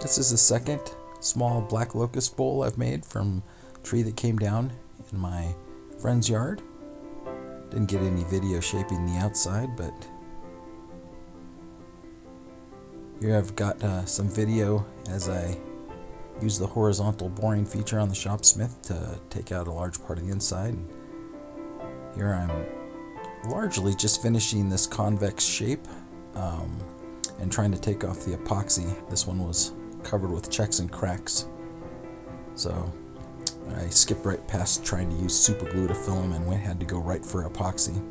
This is the second small black locust bowl I've made from a tree that came down in my friend's yard. Didn't get any video shaping the outside, but here I've got some video as I use the horizontal boring feature on the shopsmith to take out a large part of the inside. Here I'm largely just finishing this convex shape and trying to take off the epoxy. This one was covered with checks and cracks, so I skipped right past trying to use super glue to fill them and had to go right for epoxy.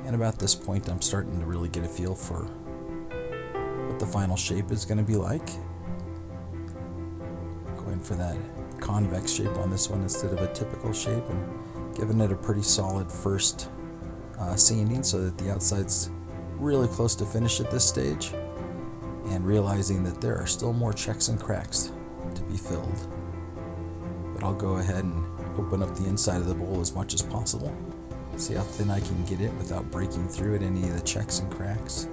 And about this point I'm starting to really get a feel for what the final shape is going to be like. Going for that convex shape on this one instead of a typical shape, and giving it a pretty solid first sanding so that the outside's really close to finish at this stage, and realizing that there are still more checks and cracks to be filled. But I'll go ahead and open up the inside of the bowl as much as possible, see how thin I can get it without breaking through at any of the checks and cracks.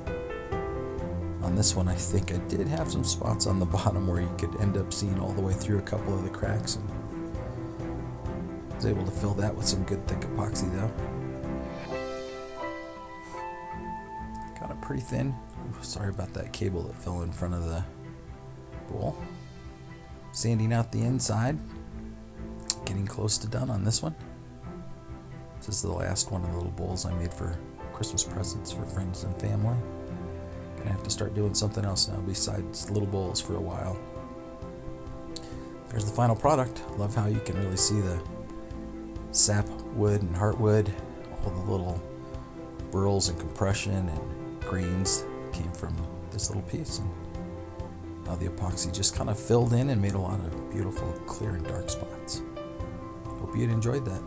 On this one, I think I did have some spots on the bottom where you could end up seeing all the way through a couple of the cracks, and I was able to fill that with some good thick epoxy though. Got it pretty thin. Sorry about that cable that fell in front of the bowl. Sanding out the inside. Getting close to done on this one. This is the last one of the little bowls I made for Christmas presents for friends and family. Gonna have to start doing something else now besides little bowls for a while. There's the final product. Love how you can really see the sap wood and heartwood, all the little burls and compression and grains came from this little piece, and how the epoxy just kind of filled in and made a lot of beautiful clear and dark spots. Hope you'd enjoyed that.